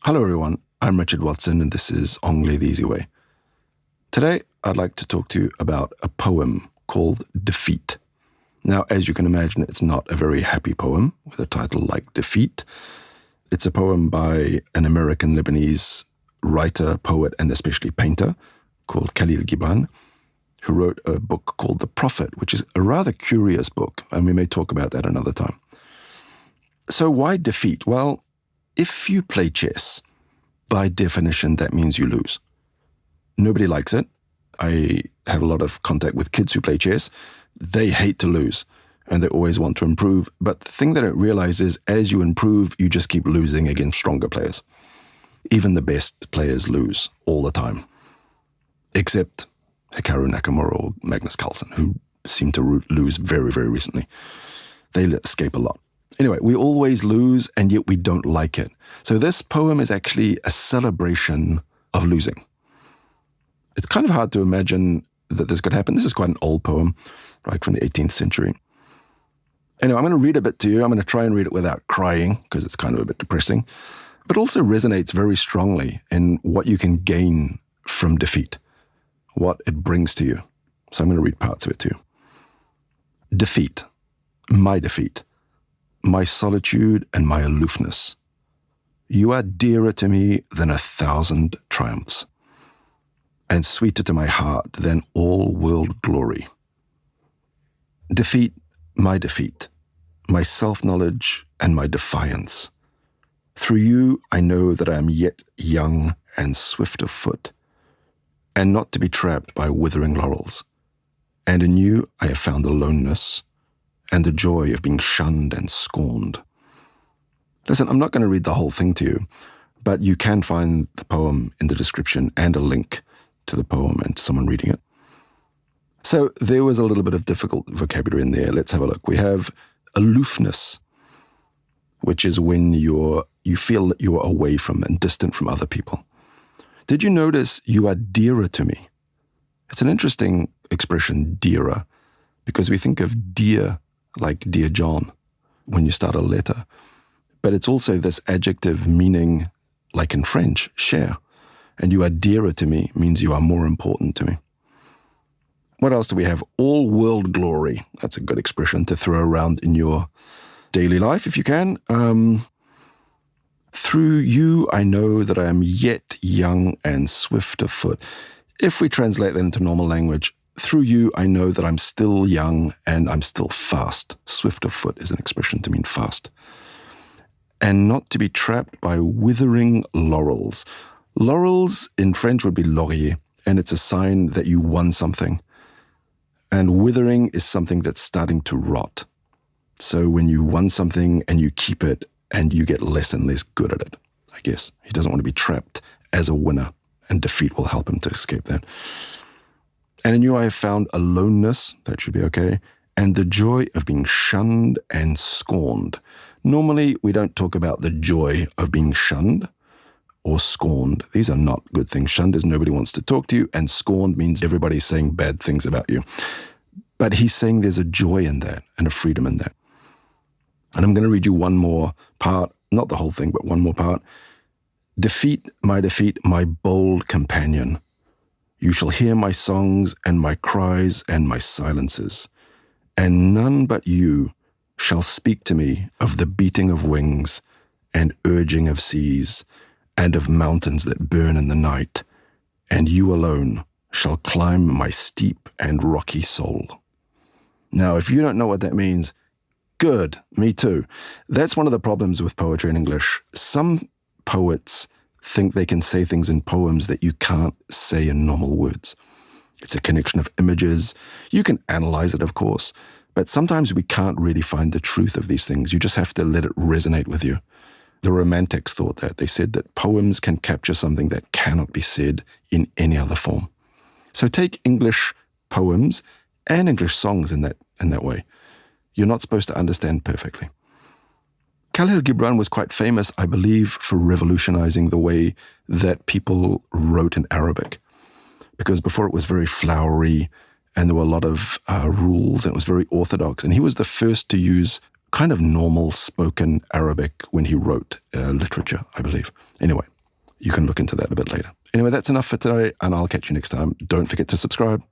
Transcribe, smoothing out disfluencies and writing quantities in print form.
Hello everyone, I'm Richard Watson and this is Anglais the Easy Way. Today I'd like to talk to you about a poem called Defeat. Now, as you can imagine, it's not a very happy poem with a title like Defeat. It's a poem by an American Lebanese writer, poet, and especially painter called Khalil Gibran, who wrote a book called The Prophet, which is a rather curious book, and we may talk about that another time. So why defeat? Well, if you play chess, by definition, that means you lose. Nobody likes it. I have a lot of contact with kids who play chess. They hate to lose, and they always want to improve. But the thing they don't realize is as you improve, you just keep losing against stronger players. Even the best players lose all the time, except Hikaru Nakamura or Magnus Carlsen, who seem to lose very, very recently. They escape a lot. Anyway, we always lose, and yet we don't like it. So this poem is actually a celebration of losing. It's kind of hard to imagine that this could happen. This is quite an old poem, right, from the 18th century. Anyway, I'm going to read a bit to you. I'm going to try and read it without crying, because it's kind of a bit depressing, but also resonates very strongly in what you can gain from defeat, what it brings to you. So I'm going to read parts of it to you. Defeat, my solitude and my aloofness. You are dearer to me than 1,000 triumphs, and sweeter to my heart than all world glory. Defeat, my self-knowledge and my defiance. Through you I know that I am yet young and swift of foot, and not to be trapped by withering laurels. And in you I have found aloneness, and the joy of being shunned and scorned. Listen, I'm not going to read the whole thing to you, but you can find the poem in the description and a link to the poem and to someone reading it. So there was a little bit of difficult vocabulary in there. Let's have a look. We have aloofness, which is when you feel that you are away from and distant from other people. Did you notice you are dearer to me? It's an interesting expression, dearer, because we think of dear like Dear John when you start a letter. But it's also this adjective meaning, like in French, cher. And you are dearer to me means you are more important to me. What else do we have? All world glory. That's a good expression to throw around in your daily life if you can. Through you I know that I am yet young and swift of foot. If we translate that into normal language, through you I know that I'm still young and I'm still fast. Swift of foot is an expression to mean fast. And not to be trapped by withering laurels. Laurels in French would be laurier, and it's a sign that you won something. And withering is something that's starting to rot. So when you won something and you keep it and you get less and less good at it, I guess. He doesn't want to be trapped as a winner, and defeat will help him to escape that. And in you I have found aloneness, that should be okay, and the joy of being shunned and scorned. Normally, we don't talk about the joy of being shunned or scorned. These are not good things. Shunned is nobody wants to talk to you, and scorned means everybody's saying bad things about you. But he's saying there's a joy in that and a freedom in that. And I'm going to read you one more part, not the whole thing, but one more part. Defeat, my bold companion. You shall hear my songs and my cries and my silences, and none but you shall speak to me of the beating of wings and urging of seas and of mountains that burn in the night, and you alone shall climb my steep and rocky soul. Now, if you don't know what that means, good, me too. That's one of the problems with poetry in English. Some poets think they can say things in poems that you can't say in normal words. It's a connection of images. You can analyze it, of course, but sometimes we can't really find the truth of these things. You just have to let it resonate with you. The Romantics thought that. They said that poems can capture something that cannot be said in any other form. So take English poems and English songs in that way. You're not supposed to understand perfectly. Khalil Gibran was quite famous, I believe, for revolutionizing the way that people wrote in Arabic. Because before it was very flowery and there were a lot of rules and it was very orthodox. And he was the first to use kind of normal spoken Arabic when he wrote literature, I believe. Anyway, you can look into that a bit later. Anyway, that's enough for today, and I'll catch you next time. Don't forget to subscribe.